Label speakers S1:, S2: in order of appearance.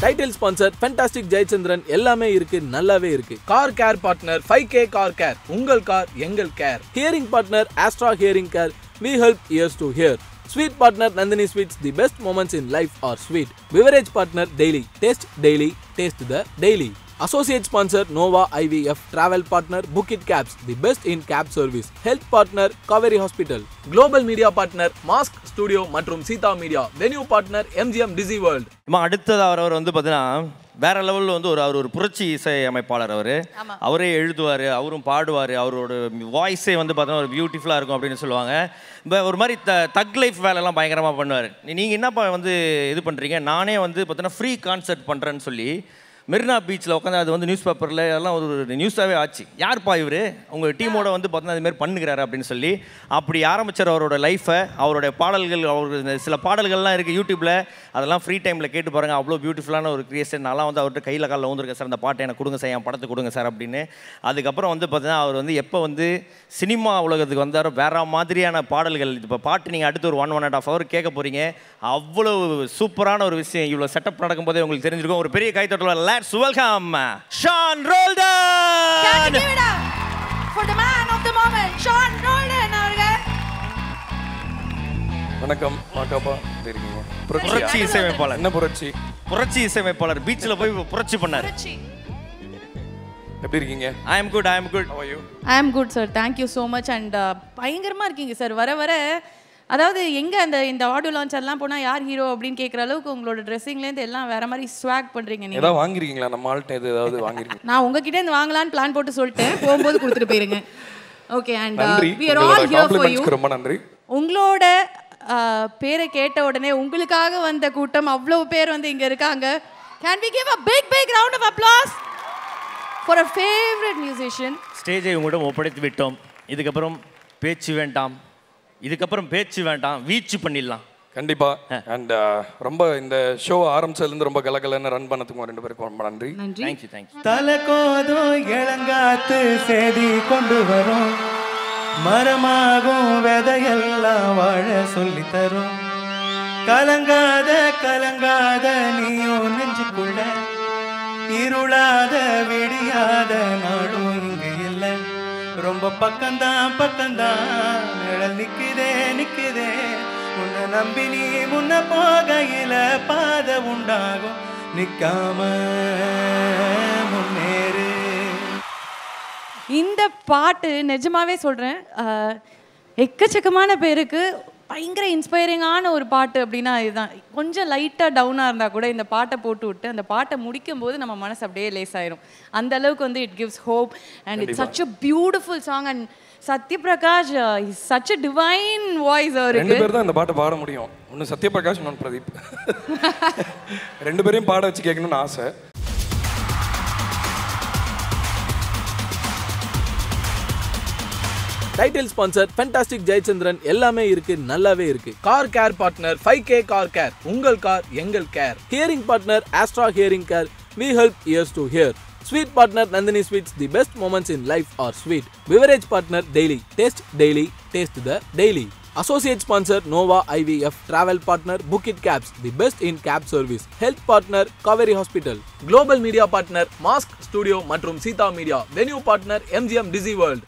S1: Title sponsor fantastic Jayachandran. எல்லாமே இருக்கு, நல்லாவே இருக்கு. Car care partner 5K car care. உங்கள் கார் எங்கள் care. Hearing partner Astra hearing care. We help ears to hear. Sweet partner Nandini Sweets. The best moments in life are sweet. Beverage partner Daily. Taste daily. Taste the daily. Associate sponsor Nova IVF. Travel partner Book It Cabs. The best in cab service. Health partner Kaveri Hospital. Global media partner Mask Studio மற்றும் Seetha media. Venue partner MGM Dizzy World.
S2: அடுத்தது அவர் வந்து பார்த்தீங்கன்னா வேற லெவலில் வந்து அவர் ஒரு புரட்சி இசை அமைப்பாளர். அவரே எழுதுவார், அவரும் பாடுவார். அவரோட வாய்ஸே வந்து பார்த்தீங்கன்னா ஒரு பியூட்டிஃபுல்லாக இருக்கும் அப்படின்னு சொல்லுவாங்க. இப்போ ஒரு மாதிரி தக் லைஃப் வேலைலாம் பயங்கரமாக பண்ணுவார். நீங்கள் என்னப்பா வந்து இது பண்ணுறீங்க? நானே வந்து பார்த்தீங்கன்னா ஃப்ரீ கான்சர்ட் பண்ணுறேன்னு சொல்லி மெரினா பீச்சில் உட்காந்து அது வந்து நியூஸ் பேப்பரில் எல்லாம் ஒரு நியூஸாகவே ஆச்சு. யார்ப்பா இவர் உங்கள் டீமோட வந்து பார்த்தீங்கன்னா அதுமாரி பண்ணுகிறாரு அப்படின்னு சொல்லி அப்படி ஆரம்பித்தார் அவரோட லைஃப்பை. அவருடைய பாடல்கள், அவருக்கு சில பாடல்கள்லாம் இருக்குது யூடியூப்பில், அதெல்லாம் ஃப்ரீ டைமில் கேட்டு பாருங்கள். அவ்வளோ பியூட்டிஃபுல்லான ஒரு கிரியேஷன். நான்லாம் வந்து அவர்கிட்ட கையில் காலில் வந்துருக்கேன், சார் அந்த பாட்டை எனக்கு கொடுங்க சார், என் படத்துக்கு கொடுங்க சார் அப்படின்னு. அதுக்கப்புறம் வந்து பார்த்தீங்கன்னா அவர் வந்து எப்போ வந்து சினிமா உலகத்துக்கு வந்தார் வேறு மாதிரியான பாடல்கள். இப்போ பாட்டு நீங்கள் அடுத்து ஒரு 1.5 hour கேட்க போகிறீங்க. அவ்வளோ சூப்பரான ஒரு விஷயம். இவ்வளோ செட்டப் நடக்கும்போதே உங்களுக்கு தெரிஞ்சிருக்கும். ஒரு பெரிய கைத்தட்டல். Let's welcome Sean Roldan.
S3: Can you give it up for the man of the moment, Sean Roldan அவர்கள்.
S4: வணக்கம். வாக்கப்பா இருக்கீங்க.
S2: புரட்சி இசையமைப்பாளர்.
S4: என்ன புரட்சி?
S2: புரட்சி இசையமைப்பாளர். பீச்சில் போய் புரட்சி பண்ணார்.
S4: எப்படி இருக்கீங்க?
S2: I am good.
S4: How are you?
S3: I am good sir. Thank you so much. And பயங்கரமா இருக்கீங்க சார். வர அதாவது எங்க இந்த ஆடியோ லான்ச் எல்லாம் போனா யார் ஹீரோ அப்படின்னு கேக்குற அளவுக்கு உங்களோட ட்ரெஸ்ஸிங்ல இருந்து எல்லாம் வேற மாதிரி ஸ்வாக் பண்றீங்க. நீங்க
S4: ஏதாவது வாங்குறீங்களா? நம்ம ஆள்கிட்ட ஏதாவது வாங்குறீங்க?
S3: நான் உங்ககிட்ட இருந்து வாங்கலாம்னு பிளான் போட்டு சொல்லிட்டேன். போகும்போது கொடுத்துட்டு போயிருங்க. Okay. and we are all here for you.
S4: ரொம்ப நன்றி.
S3: உங்களோட பேரை கேட்ட உடனே உங்களுக்காக வந்த கூட்டம் அவ்வளவு பேர் வந்து இங்க இருக்காங்க. Can we give a big round of applause for a favorite musician?
S2: ஸ்டேஜை உங்களிடம் ஒப்படைத்து விட்டோம். இதுக்கப்புறம் பேச்சு வேண்டாம், வீச்சு பண்ணிடலாம்.
S4: கண்டிப்பா. அண்ட் ரொம்ப இந்த ஷோ ஆரம்பிச்சதுலேருந்து ரொம்ப கலகலன்னு ரன் பண்ணதுக்கு ரெண்டு பேருக்கும் ரொம்ப நன்றி.
S2: தேங்க்யூ.
S5: தலை கோதும் இளங்காத்து செய்தி கொண்டு வரும், மரமாகும் விதையெல்லாம் வாழ சொல்லி தரும். கலங்காத நீயும் நெஞ்சுக்குள்ள, இருளாத விடியாத நாடும் இங்கு இல்லை. ரொம்ப பக்கம்தான் நிழல் நிக்குதே. உன்னை நம்பி நீ முன்ன போகையில பாதை உண்டாகும், நிக்காம முன்னேறு.
S3: இந்த பாட்டு நிஜமாவே சொல்றேன், எக்கச்சக்கமான பேருக்கு பயங்கர இன்ஸ்பைரிங்கான ஒரு பாட்டு அப்படின்னா இதுதான். கொஞ்சம் லைட்டாக டவுனாக இருந்தால் கூட இந்த பாட்டை போட்டு விட்டு அந்த பாட்டை முடிக்கும் போது நம்ம மனசு அப்படியே லேஸ் ஆயிரும். அந்த அளவுக்கு வந்து it gives hope and it's such a beautiful song. And Sathyaprakash is such a divine voice. அவருக்கு
S4: 2 பேர் தான் இந்த பாட்டை பாட முடியும். ஒன்று சத்யபிரகாஷ், இன்னொன்று பிரதீப். 2 பேரையும் பாட வச்சு கேட்கணும்னு ஆசை.
S1: Title sponsor fantastic Jayachandran. எல்லாமே இருக்கு, நல்லாவே இருக்கு. Car care partner 5K car care. உங்கள் கார் எங்கள் care. Hearing partner Astra hearing care. We help ears to hear. Sweet partner Nandini Sweets. The best moments in life are sweet. Beverage partner Daily. Taste daily. Taste the daily. Associate sponsor Nova IVF. Travel partner Book It Cabs. The best in cab service. Health partner Kaveri Hospital. Global media partner Mask Studio மற்றும் Seetha media. Venue partner MGM Dizzy World.